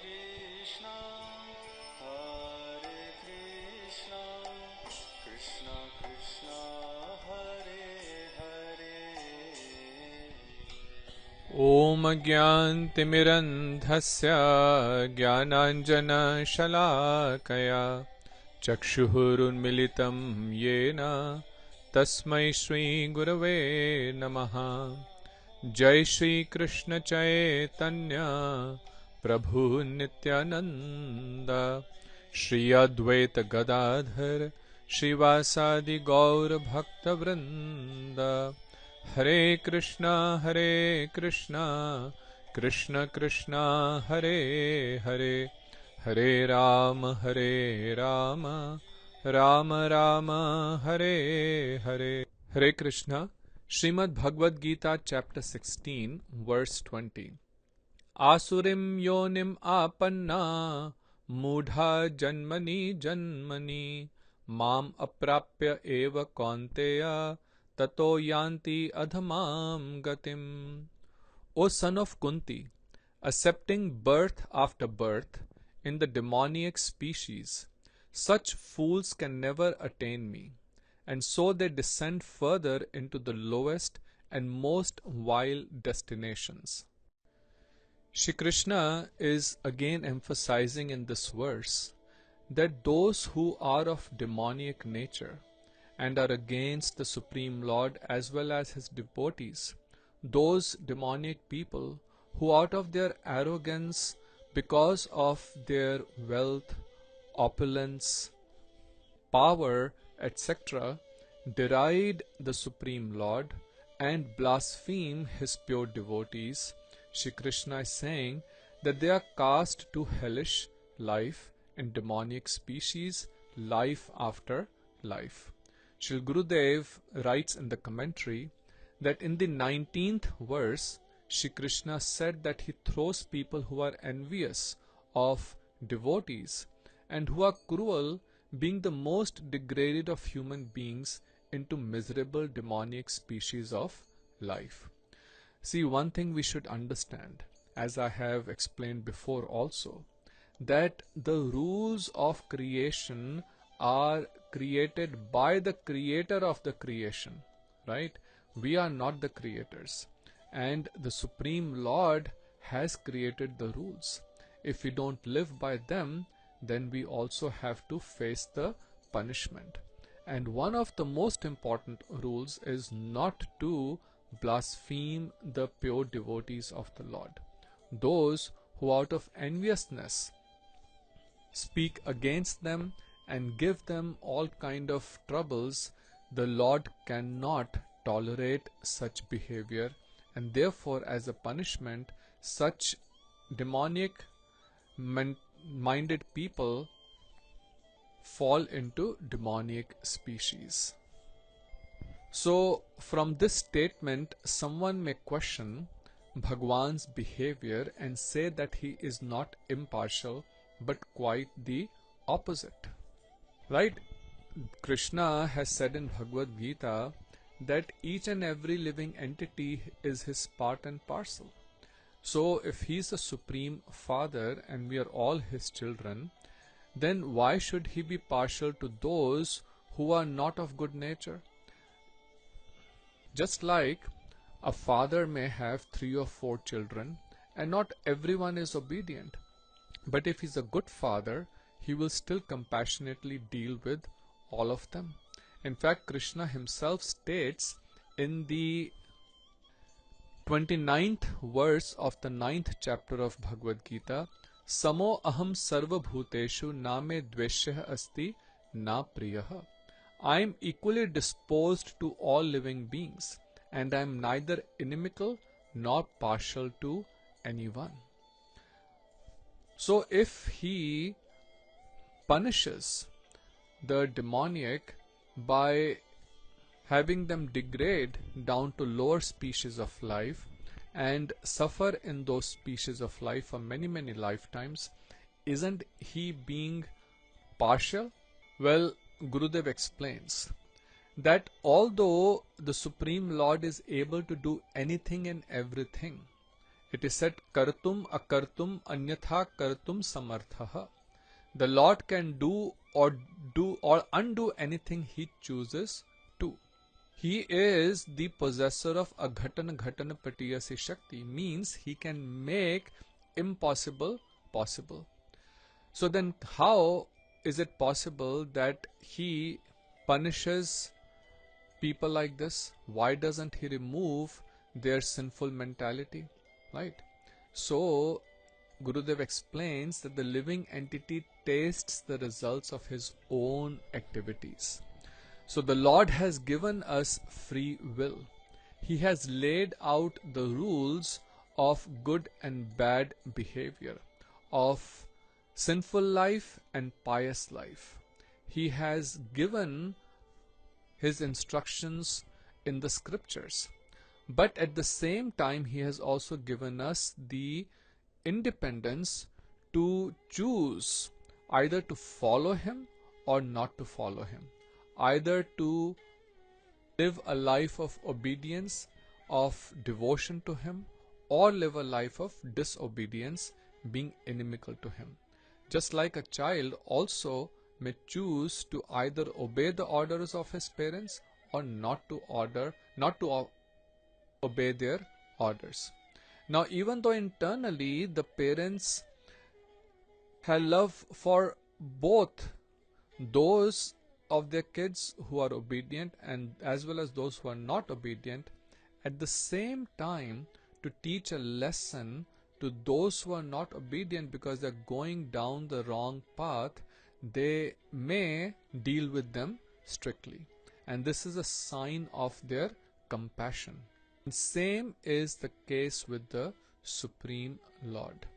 Krishna, Hare Krishna, Krishna Krishna, Hare Hare. Om Gyantimirandhasya Gyananjana Shalakaya Chakshurunmilitam Yena Tasmai Shri Gurave Namaha. Jai Shri Krishna Chaitanya Prabhu Nityananda Shri Advaita Gadadhar Shivasadi Gaur Bhakta Vrinda. Hare Krishna, Krishna Krishna, Hare Hare, Hare Rama, Rama Rama, Hare Hare. Hare Krishna. Srimad Bhagavad Gita chapter 16 verse 20. Asurim yonim apanna mudha janmani janmani mam aprapya eva kaunteya tato yanti adhamam gatim. O son of Kunti, accepting birth after birth in the demoniac species, such fools can never attain me, and so they descend further into the lowest and most vile destinations. Sri Krishna is again emphasizing in this verse that those who are of demoniac nature and are against the Supreme Lord as well as his devotees, those demoniac people who out of their arrogance, because of their wealth, opulence, power, etc., deride the Supreme Lord and blaspheme his pure devotees, Sri Krishna is saying that they are cast to hellish life in demoniac species, life after life. Sri Gurudev writes in the commentary that in the 19th verse, Sri Krishna said that he throws people who are envious of devotees and who are cruel, being the most degraded of human beings, into miserable demoniac species of life. See, one thing we should understand, as I have explained before also, that the rules of creation are created by the creator of the creation, right? We are not the creators, and the Supreme Lord has created the rules. If we don't live by them, then we also have to face the punishment. And one of the most important rules is not to blaspheme the pure devotees of the Lord. Those who out of enviousness speak against them and give them all kind of troubles, the Lord cannot tolerate such behavior, and therefore as a punishment, such demoniac minded people fall into demoniac species. So from this statement, someone may question Bhagwan's behavior and say that he is not impartial but quite the opposite. Right? Krishna has said in Bhagavad Gita that each and every living entity is his part and parcel. So if he is the Supreme Father and we are all his children, then why should he be partial to those who are not of good nature? Just like a father may have 3 or 4 children and not everyone is obedient, but if he's a good father, he will still compassionately deal with all of them. In fact, Krishna himself states in the 29th verse of the 9th chapter of Bhagavad Gita, Samo aham sarva bhuteshu na me dveshya asti na priyaha. I am equally disposed to all living beings, and I am neither inimical nor partial to anyone. So if he punishes the demoniac by having them degrade down to lower species of life and suffer in those species of life for many, many lifetimes, isn't he being partial? Well, Gurudev explains that although the Supreme Lord is able to do anything and everything, It is said, Kartum akartum anyatha kartum samarthaha. The Lord can do or undo anything He chooses to. He is the possessor of aghatana ghatana patiyasi shakti, means He can make impossible possible. So then how is it possible that He punishes people like this? Why doesn't He remove their sinful mentality? Right? So Gurudev explains that the living entity tastes the results of his own activities. So the Lord has given us free will. He has laid out the rules of good and bad behavior, of sinful life and pious life. He has given His instructions in the scriptures. But at the same time, He has also given us the independence to choose either to follow Him or not to follow Him, either to live a life of obedience, of devotion to Him, or live a life of disobedience, being inimical to Him. Just like a child also may choose to either obey the orders of his parents or not to obey their orders. Now, even though internally the parents have love for both those of their kids who are obedient and as well as those who are not obedient, at the same time to teach a lesson to those who are not obedient because they are going down the wrong path, they may deal with them strictly. And this is a sign of their compassion. And same is the case with the Supreme Lord.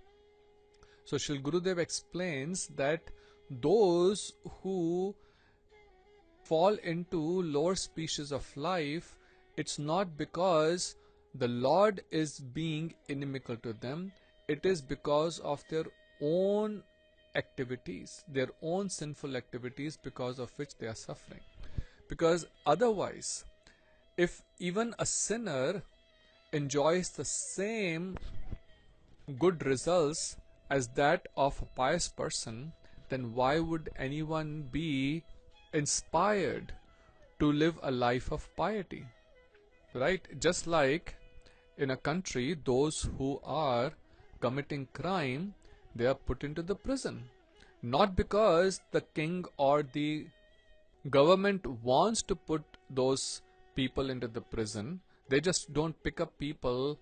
So Shri Gurudev explains that those who fall into lower species of life, it's not because the Lord is being inimical to them, it is because of their own activities, their own sinful activities, because of which they are suffering. Because otherwise, if even a sinner enjoys the same good results as that of a pious person, then why would anyone be inspired to live a life of piety? Right? Just like in a country, those who are committing crime, they are put into the prison. Not because the king or the government wants to put those people into the prison. They just don't pick up people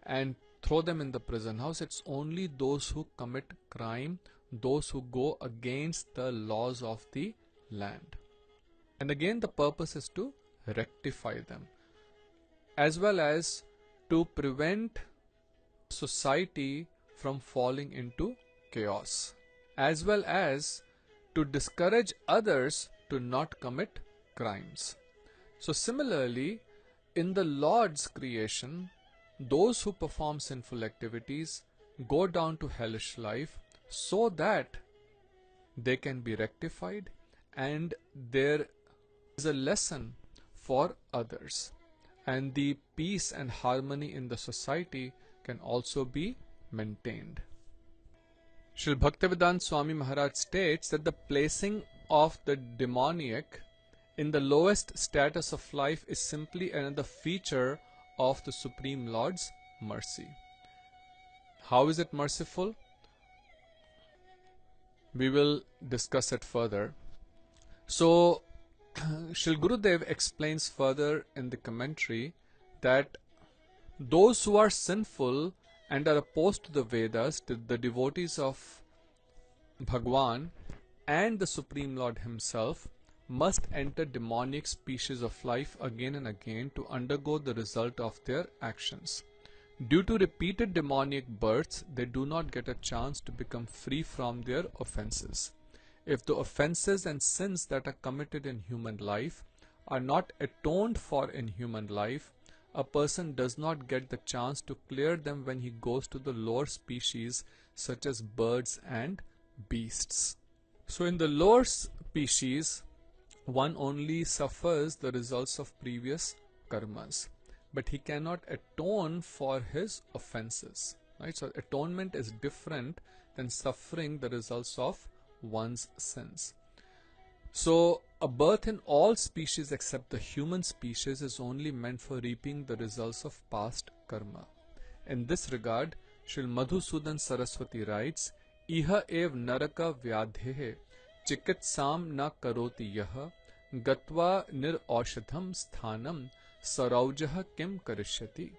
and throw them in the prison house. It's only those who commit crime, those who go against the laws of the land. And again, the purpose is to rectify them, as well as to prevent society from falling into chaos, as well as to discourage others to not commit crimes. So similarly, in the Lord's creation, those who perform sinful activities go down to hellish life so that they can be rectified and there is a lesson for others, and the peace and harmony in the society can also be maintained. Srila Bhaktivedanta Swami Maharaj states that the placing of the demoniac in the lowest status of life is simply another feature of the Supreme Lord's mercy. How is it merciful? We will discuss it further. So, Shri Gurudev explains further in the commentary that those who are sinful and are opposed to the Vedas, the devotees of Bhagwan and the Supreme Lord Himself, must enter demonic species of life again and again to undergo the result of their actions. Due to repeated demoniac births, they do not get a chance to become free from their offenses. If the offenses and sins that are committed in human life are not atoned for in human life, a person does not get the chance to clear them when he goes to the lower species such as birds and beasts. So in the lower species, one only suffers the results of previous karmas. but he cannot atone for his offenses. Right? So atonement is different than suffering the results of one's sins. So a birth in all species except the human species is only meant for reaping the results of past karma. In this regard, Sri Madhusudan Saraswati writes, Iha ev naraka vyadhehe chikitsam na karoti yaha gatva nir aushadham sthanam saraujah kim karishyati.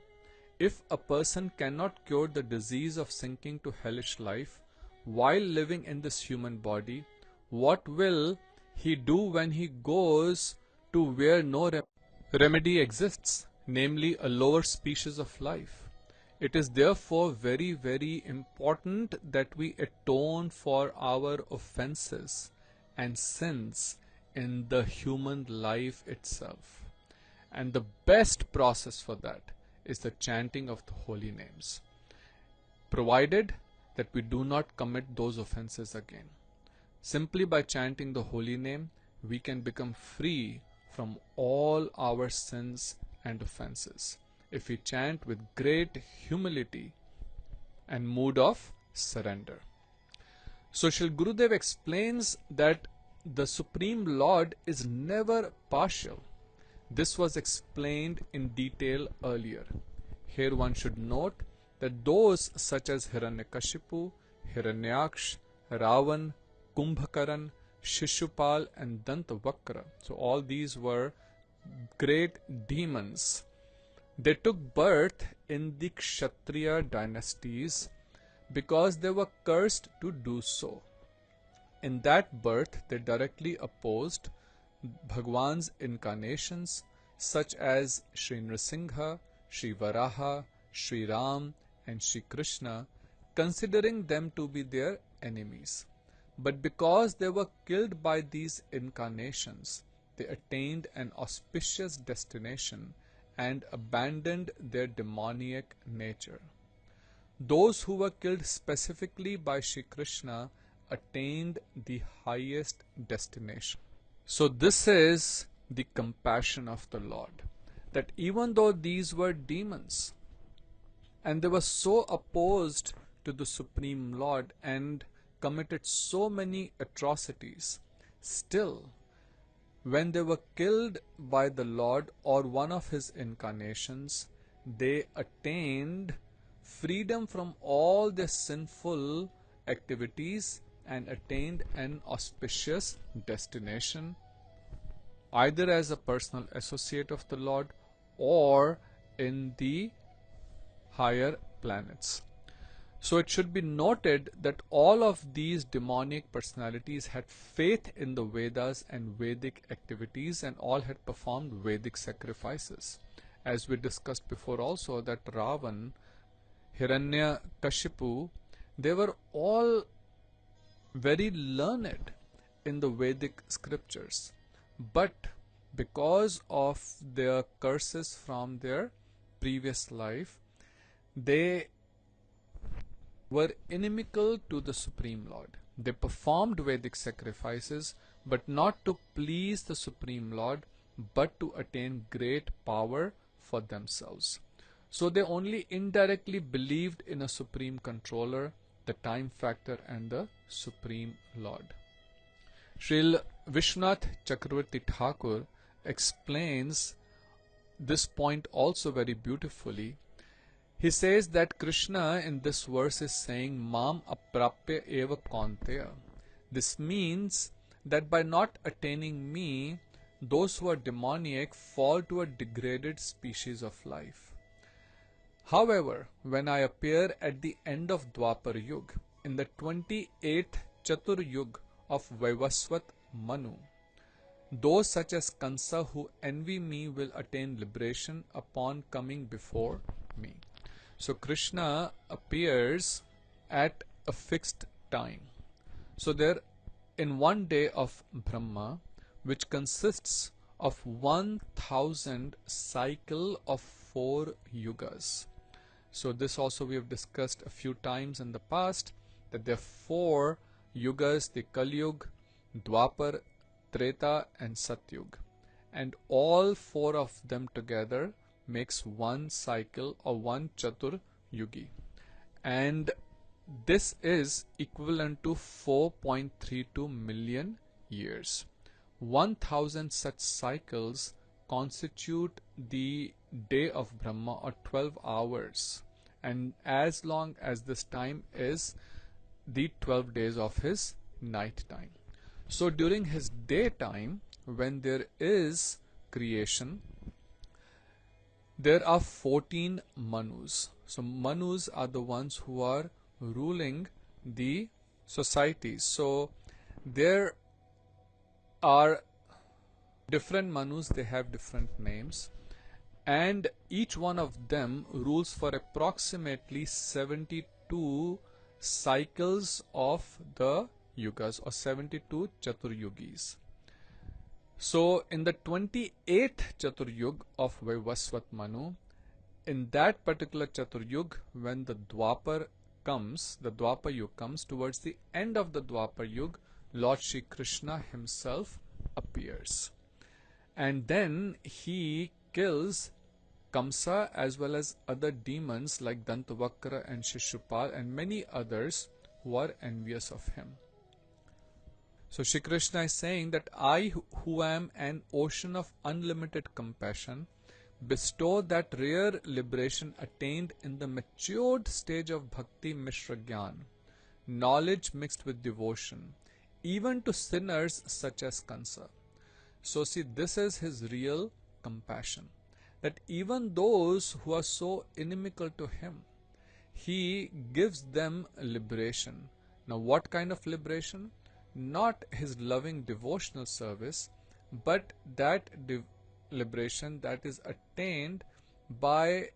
If a person cannot cure the disease of sinking to hellish life while living in this human body, what will he do when he goes to where no remedy exists, namely a lower species of life? It is therefore very, very important that we atone for our offenses and sins in the human life itself. And the best process for that is the chanting of the holy names, provided that we do not commit those offenses again. Simply by chanting the holy name, we can become free from all our sins and offenses if we chant with great humility and mood of surrender. So Shri Gurudev explains that the Supreme Lord is never partial. This was explained in detail earlier. Here one should note that those such as Hiranyakashipu, Hiranyaksh, Ravan, Kumbhakaran, Shishupal and Dantavakra, so all these were great demons. They took birth in the Kshatriya dynasties because they were cursed to do so. In that birth, they directly opposed Bhagwan's incarnations such as Sri Nrsimha, Sri Varaha, Sri Ram and Sri Krishna, considering them to be their enemies. But because they were killed by these incarnations, they attained an auspicious destination and abandoned their demoniac nature. Those who were killed specifically by Sri Krishna attained the highest destination. So this is the compassion of the Lord, that even though these were demons and they were so opposed to the Supreme Lord and committed so many atrocities, still when they were killed by the Lord or one of his incarnations, they attained freedom from all their sinful activities and attained an auspicious destination, either as a personal associate of the Lord or in the higher planets. So it should be noted that all of these demonic personalities had faith in the Vedas and Vedic activities and all had performed Vedic sacrifices. As we discussed before also, that Ravan, Hiranyakashipu, they were all very learned in the Vedic scriptures. But because of their curses from their previous life, they were inimical to the Supreme Lord. They performed Vedic sacrifices, but not to please the Supreme Lord, but to attain great power for themselves. So they only indirectly believed in a Supreme Controller, the time factor and the Supreme Lord. Srila Vishwanath Chakravarti Thakur explains this point also very beautifully. He says that Krishna in this verse is saying, Mam aprapya eva kaunteya. This means that by not attaining me, those who are demoniac fall to a degraded species of life. However, when I appear at the end of Dwapar Yug, in the 28th Chatur Yug of Vaivasvat Manu, those such as Kansa who envy me will attain liberation upon coming before me. So Krishna appears at a fixed time. So there, in one day of Brahma, which consists of 1000 cycle of 4 yugas. So this also we have discussed a few times in the past, that there are 4 yugas, the Kali Yuga, Dwapar, Treta and Satyug. And all 4 of them together makes one cycle or one Chatur Yugi. And this is equivalent to 4.32 million years. 1000 such cycles constitute the day of Brahma, or 12 hours. And as long as this time is the 12 days of his night time. So during his daytime, when there is creation, there are 14 Manus. So Manus are the ones who are ruling the society. So there are different Manus, they have different names, and each one of them rules for approximately 72 cycles of the yugas, or 72 Chaturyugis. So in the 28th Chaturyug of Vaivasvat Manu, in that particular Chaturyug, when the Dwapar comes, the Dwapar Yug comes, towards the end of the Dwapar Yug, Lord Sri Krishna himself appears. And then he kills Kamsa as well as other demons like Dantavakra and Shishupal and many others who are envious of him. So Shri Krishna is saying that I, who am an ocean of unlimited compassion, bestow that rare liberation attained in the matured stage of Bhakti Mishra Gyan, knowledge mixed with devotion, even to sinners such as Kansa. So see, this is his real compassion, that even those who are so inimical to him, he gives them liberation. Now what kind of liberation? Not his loving devotional service, but that liberation that is attained by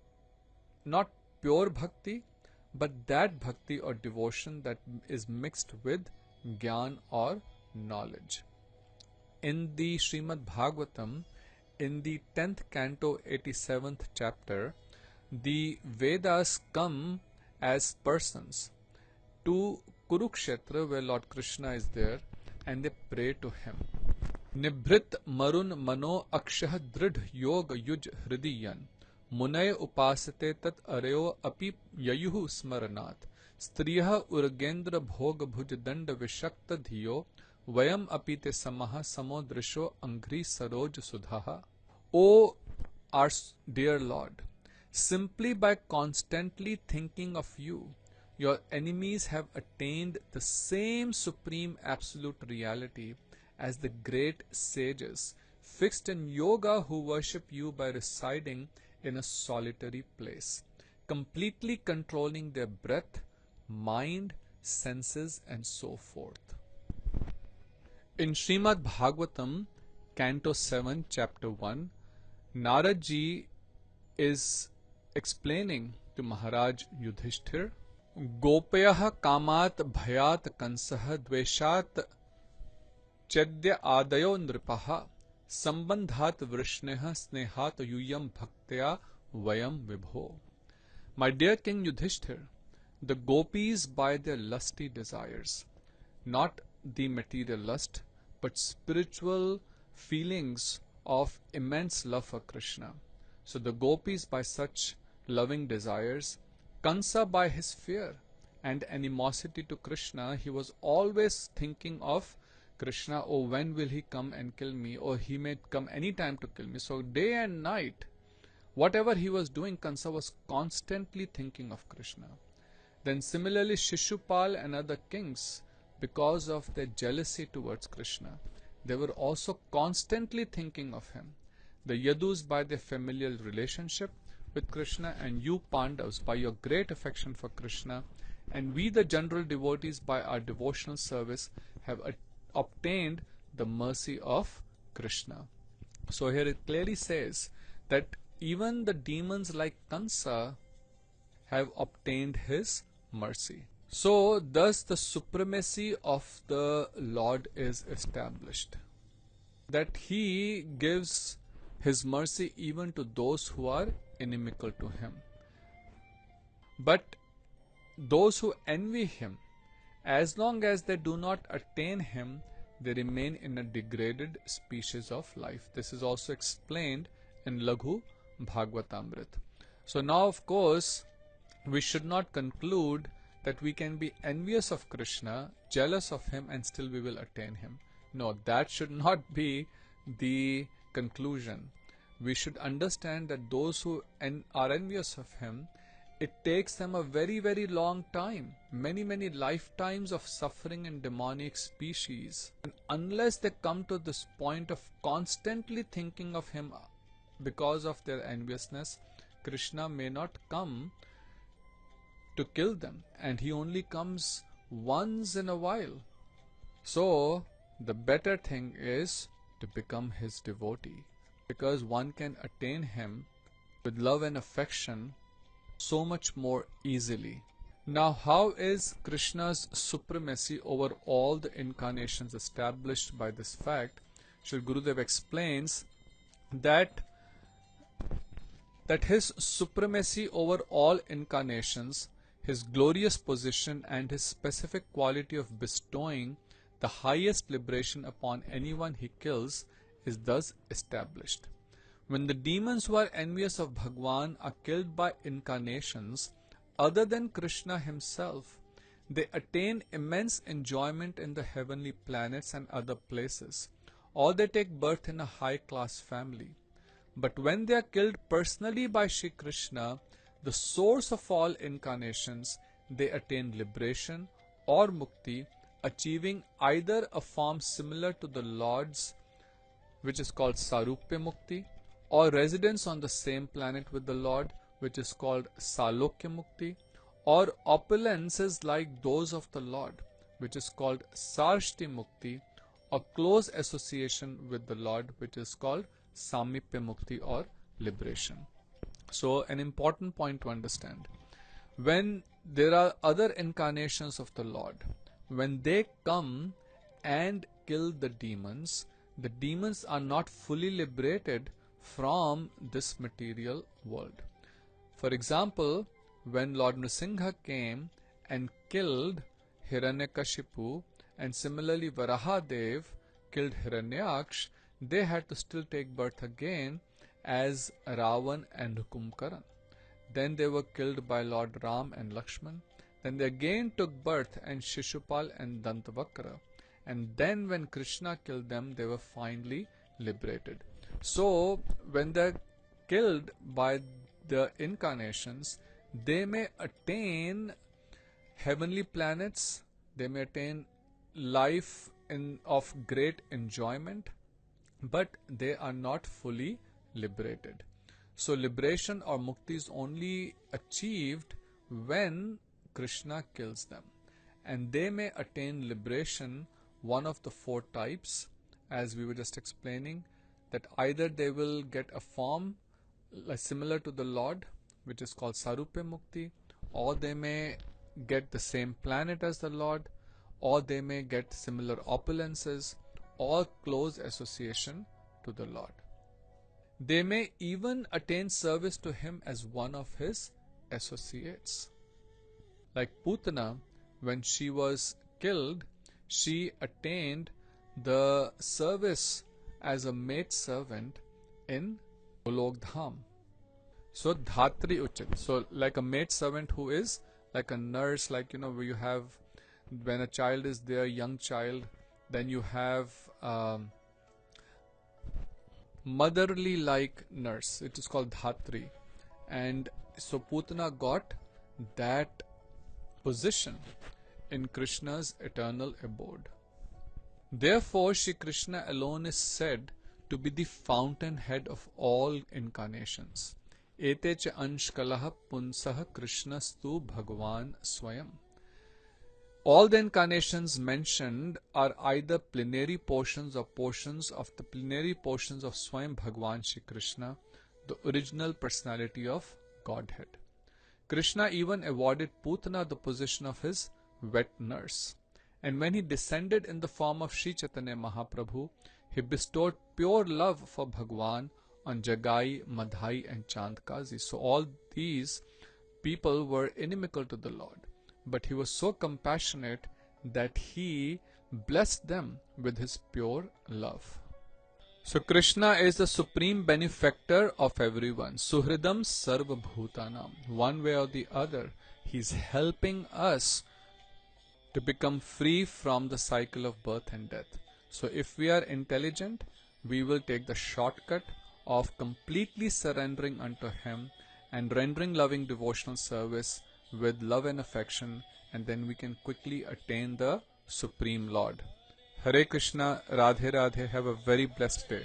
not pure bhakti, but that bhakti or devotion that is mixed with gyan or knowledge. In the Srimad Bhagavatam, in the 10th canto, 87th chapter, the Vedas come as persons to Kurukshetra, where Lord Krishna is there, and they pray to him. Nibhrit marun mano akshah dridh yog yuj hridiyan munay upasate tat areo api yayuhu smaranat striyah urgendra bhog bhuj dand vishakta dhiyo vayam apite samaha samodrisho angri saroj sudhaha. O our dear Lord, simply by constantly thinking of you, your enemies have attained the same supreme absolute reality as the great sages fixed in yoga who worship you by residing in a solitary place, completely controlling their breath, mind, senses, and so forth. In Srimad Bhagavatam, Canto 7, Chapter 1, Narad Ji is explaining to Maharaj Yudhishthir, Gopayah kamat bhayat kansah dveshat chedya adayo nripaha sambandhat vrishneha snehat yuyam bhaktya vayam vibho. My dear King Yudhishthir, the gopis by their lusty desires, not the material lust, but spiritual feelings of immense love for Krishna. So the gopis by such loving desires, Kansa by his fear and animosity to Krishna, he was always thinking of Krishna, oh, when will he come and kill me, or he may come any time to kill me. So day and night, whatever he was doing, Kansa was constantly thinking of Krishna. Then similarly Shishupal and other kings, because of their jealousy towards Krishna, they were also constantly thinking of him. The Yadus by their familial relationship with Krishna, and you Pandavas by your great affection for Krishna, and we the general devotees by our devotional service have obtained the mercy of Krishna. So here it clearly says that even the demons like Kansa have obtained his mercy. So thus the supremacy of the Lord is established, that he gives his mercy even to those who are inimical to him. But those who envy him, as long as they do not attain him, they remain in a degraded species of life. This is also explained in Laghu Bhagavatamrit. So now, of course, we should not conclude that we can be envious of Krishna, jealous of him, and still we will attain him. No, that should not be the conclusion. We should understand that those who are envious of him, it takes them a very, very long time, many, many lifetimes of suffering in demonic species. And unless they come to this point of constantly thinking of him because of their enviousness, Krishna may not come to kill them, and he only comes once in a while. So the better thing is to become his devotee, because one can attain him with love and affection so much more easily. Now, how is Krishna's supremacy over all the incarnations established by this fact? Sri Gurudev explains that his supremacy over all incarnations, his glorious position, and his specific quality of bestowing the highest liberation upon anyone he kills is thus established. When the demons who are envious of Bhagwan are killed by incarnations other than Krishna himself, they attain immense enjoyment in the heavenly planets and other places, or they take birth in a high-class family. But when they are killed personally by Sri Krishna, the source of all incarnations, they attain liberation or mukti, achieving either a form similar to the Lord's, which is called Sarupya Mukti, or residence on the same planet with the Lord, which is called Salokya Mukti, or opulences like those of the Lord, which is called Sarshti Mukti, or close association with the Lord, which is called Samipya Mukti or liberation. So an important point to understand. When there are other incarnations of the Lord, when they come and kill the demons are not fully liberated from this material world. For example, when Lord Nrsimha came and killed Hiranyakashipu, and similarly Varahadev killed Hiranyaksh, they had to still take birth again as Ravan and Kumkaran. Then they were killed by Lord Ram and Lakshman. Then they again took birth and Shishupal and Dantavakra. And then when Krishna killed them, they were finally liberated. So when they're killed by the incarnations, they may attain heavenly planets, they may attain life of great enjoyment, but they are not fully liberated. So liberation or mukti is only achieved when Krishna kills them, and they may attain liberation, one of the four types, as we were just explaining, that either they will get a form similar to the Lord, which is called Sarupya Mukti, or they may get the same planet as the Lord, or they may get similar opulences or close association to the Lord. They may even attain service to him as one of his associates. Like Putana, when she was killed, she attained the service as a maid servant in Golok Dham. So Dhatri Uchit. So like a maid servant who is like a nurse, like where you have, when a child is there, young child, then you have motherly like nurse. It is called Dhatri. And so Putana got that position in Krishna's eternal abode. Therefore, Sri Krishna alone is said to be the fountainhead of all incarnations. Ete cha anshkalaha punsaha Krishnastu Bhagavan Swayam. All the incarnations mentioned are either plenary portions or portions of the plenary portions of Swayam Bhagavan Shri Krishna, the original personality of Godhead. Krishna even awarded Putana the position of his wet nurse. And when he descended in the form of Sri Chaitanya Mahaprabhu, he bestowed pure love for Bhagwan on Jagai, Madhai and Chandkazi. So all these people were inimical to the Lord. But he was so compassionate that he blessed them with his pure love. So Krishna is the supreme benefactor of everyone. Suhridam sarva bhutanam. One way or the other, he's helping us to become free from the cycle of birth and death. So if we are intelligent, we will take the shortcut of completely surrendering unto him and rendering loving devotional service with love and affection, and then we can quickly attain the Supreme Lord. Hare Krishna, Radhe Radhe, have a very blessed day.